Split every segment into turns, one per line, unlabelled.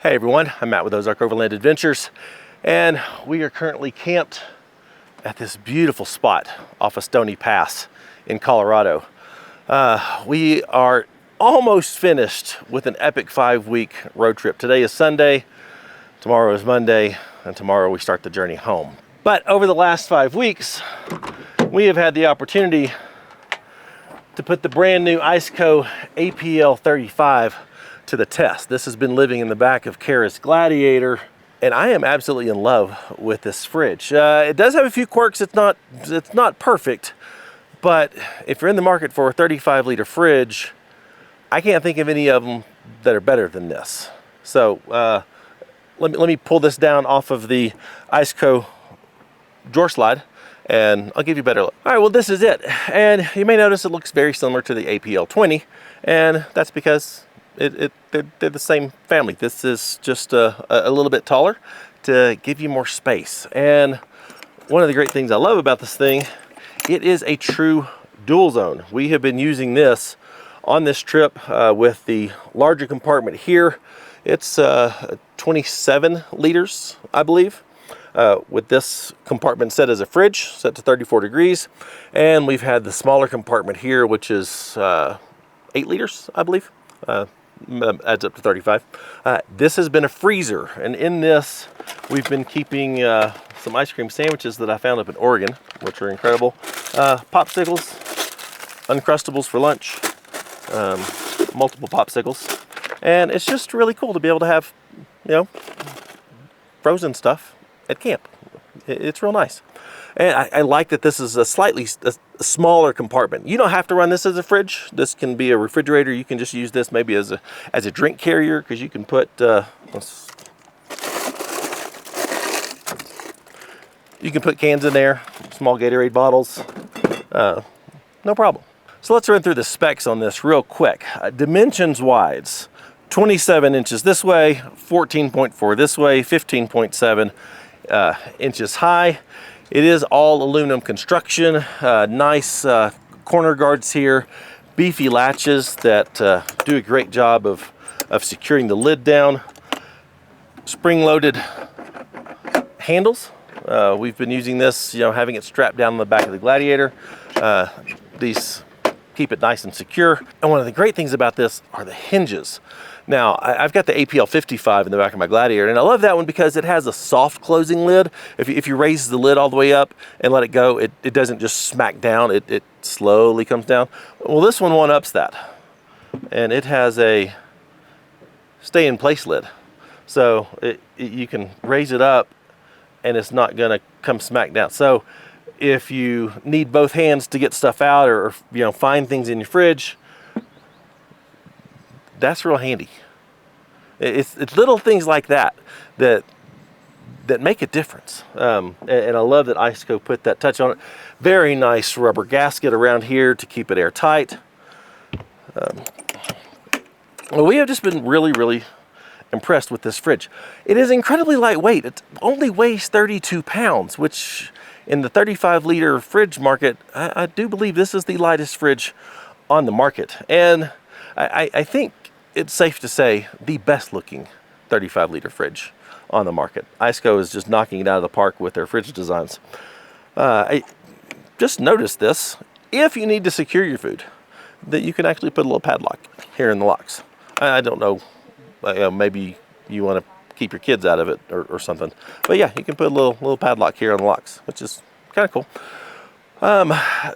Hey everyone, I'm Matt with Ozark Overland Adventures, and we are currently camped at this beautiful spot off of Stony Pass in Colorado. We are almost finished with an epic 5-week road trip. Today is Sunday, tomorrow is Monday, and tomorrow we start the journey home. But over the last 5 weeks, we have had the opportunity to put the brand new IceCo APL35 to the test. This has been living in the back of Kara's Gladiator, and I am absolutely in love with this fridge. It does have a few quirks. It's not perfect, but if you're in the market for a 35-liter fridge, I can't think of any of them that are better than this. So let me pull this down off of the IceCo drawer slide, and I'll give you a better look. All right, well, this is it. And you may notice it looks very similar to the APL20, and that's because they're the same family. This is just a little bit taller to give you more space. And one of the great things I love about this thing, it is a true dual zone. We have been using this on this trip with the larger compartment here. It's 27 liters, I believe, with this compartment set as a fridge, set to 34 degrees. And we've had the smaller compartment here, which is 8 liters, I believe. Adds up to 35. This has been a freezer, and in this we've been keeping some ice cream sandwiches that I found up in Oregon, which are incredible. Popsicles, Uncrustables for lunch, multiple popsicles, and it's just really cool to be able to have, you know, frozen stuff at camp. It's real nice. And I like that this is a slightly smaller compartment. You don't have to run this as a fridge. This can be a refrigerator. You can just use this maybe as a drink carrier, because you can put cans in there, small Gatorade bottles, no problem. So let's run through the specs on this real quick. Dimensions wise, 27 inches this way, 14.4 this way, 15.7 inches high. It is all aluminum construction, nice corner guards here, beefy latches that do a great job of securing the lid down, spring-loaded handles. We've been using this, having it strapped down on the back of the Gladiator. These keep it nice and secure. And one of the great things about this are the hinges. Now, I've got the APL35 in the back of my Gladiator, and I love that one because it has a soft closing lid. If you raise the lid all the way up and let it go, it doesn't just smack down, it slowly comes down. Well, this one-ups that, and it has a stay-in-place lid. So you can raise it up, and it's not gonna come smack down. So if you need both hands to get stuff out, or find things in your fridge, that's real handy. It's little things like that make a difference. And I love that IceCo put that touch on it. Very nice rubber gasket around here to keep it airtight. Well, we have just been really impressed with this fridge. It is incredibly lightweight. It only weighs 32 pounds, which in the 35-liter fridge market, I do believe this is the lightest fridge on the market. And I think it's safe to say the best looking 35-liter fridge on the market. IceCo is just knocking it out of the park with their fridge designs. I just noticed this. If you need to secure your food, that you can actually put a little padlock here in the locks. I don't know, maybe you want to keep your kids out of it or something. But yeah, you can put a little padlock here on the locks, which is kind of cool.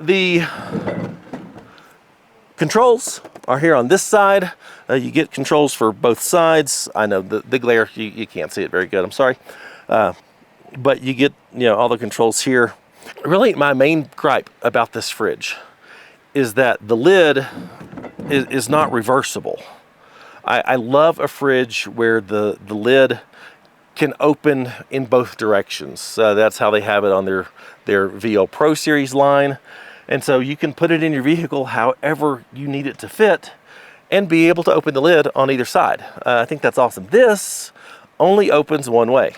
The controls are here on this side. You get controls for both sides. I know the glare, you can't see it very good, I'm sorry. But you get all the controls here. Really, my main gripe about this fridge is that the lid is not reversible. I love a fridge where the lid can open in both directions. That's how they have it on their VL Pro Series line. And so you can put it in your vehicle however you need it to fit and be able to open the lid on either side. I think that's awesome. This only opens one way.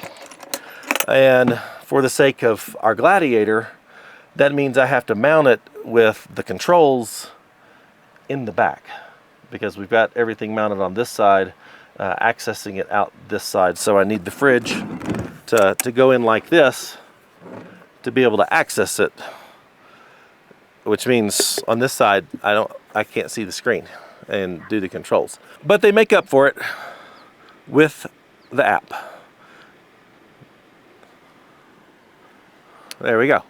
And for the sake of our Gladiator, that means I have to mount it with the controls in the back, because we've got everything mounted on this side accessing it out this side. So I need the fridge to go in like this to be able to access it, which means on this side I can't see the screen and do the controls. But they make up for it with the app. There we go.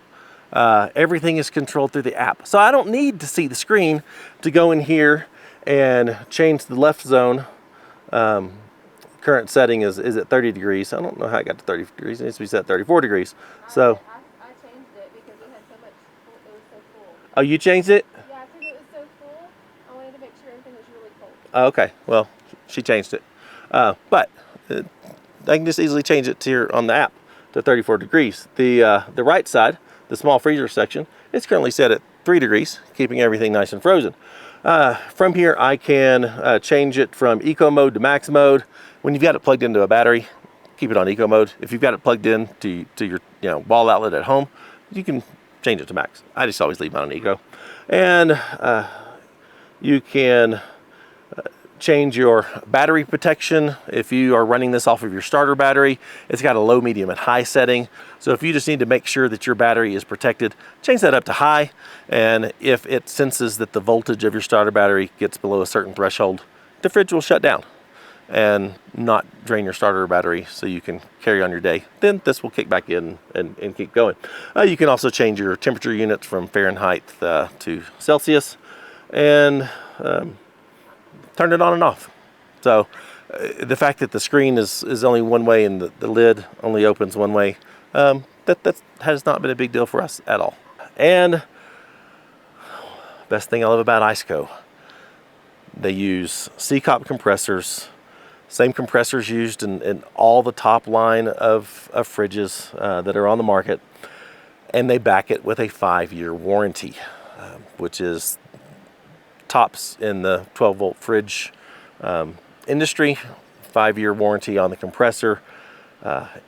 Everything is controlled through the app. So I don't need to see the screen to go in here and change the left zone. Current setting is at 30 degrees. I don't know how I got to 30 degrees. It needs to be set at 34 degrees. So
I changed it because we had so much, it was so full.
Oh, you changed it?
Yeah, because it was so full, I wanted to make sure everything was really cold.
Okay, well, she changed it. But I can just easily change it to here on the app to 34 degrees. The right side, the small freezer section, it's currently set at 3 degrees, keeping everything nice and frozen. From here, I can change it from eco mode to max mode. When you've got it plugged into a battery, keep it on eco mode. If you've got it plugged in to your wall outlet at home, you can change it to max. I just always leave mine on eco. And you can change your battery protection. If you are running this off of your starter battery, it's got a low, medium, and high setting. So if you just need to make sure that your battery is protected, change that up to high. And if it senses that the voltage of your starter battery gets below a certain threshold, the fridge will shut down and not drain your starter battery so you can carry on your day. Then this will kick back in and keep going. You can also change your temperature units from Fahrenheit to Celsius and turn it on and off. So the fact that the screen is only one way and the lid only opens one way, that has not been a big deal for us at all. And best thing I love about IceCo, they use CCOP compressors, same compressors used in all the top line of fridges that are on the market, and they back it with a 5-year warranty, which is tops in the 12-volt fridge industry. 5-year warranty on the compressor.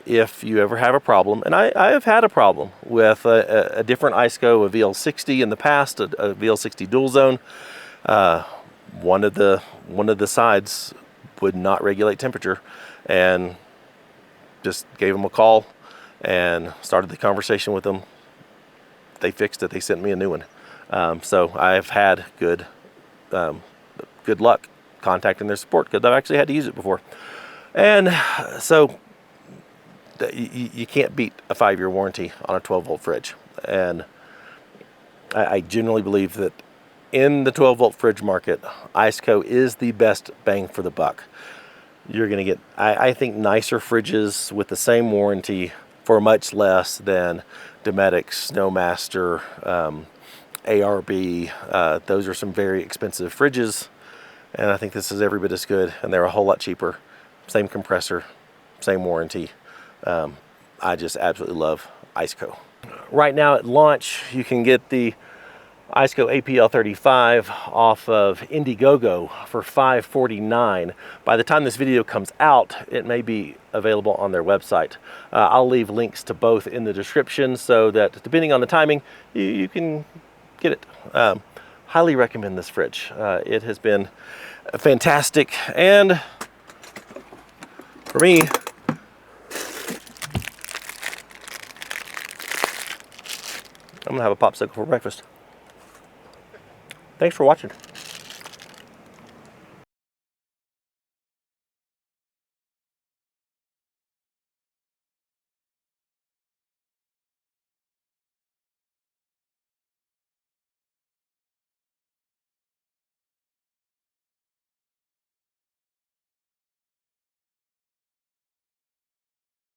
If you ever have a problem, and I have had a problem with a different IceCo, a VL60 in the past, a VL60 dual zone. One of the sides would not regulate temperature, and just gave them a call and started the conversation with them. They fixed it. They sent me a new one. So I've had good luck contacting their support because I've actually had to use it before. And so you can't beat a 5-year warranty on a 12-volt fridge. And I genuinely believe that in the 12-volt fridge market, IceCo is the best bang for the buck. You're going to get, I think, nicer fridges with the same warranty for much less than Dometic, Snowmaster, ARB. Those are some very expensive fridges, and I think this is every bit as good, and they're a whole lot cheaper. Same compressor, same warranty. I just absolutely love IceCo. Right now at launch, you can get the IceCo APL35 off of Indiegogo for $549. By the time this video comes out, it may be available on their website. I'll leave links to both in the description so that depending on the timing, you can get it. Highly recommend this fridge. It has been fantastic, and for me, I'm gonna have a popsicle for breakfast. Thanks for watching.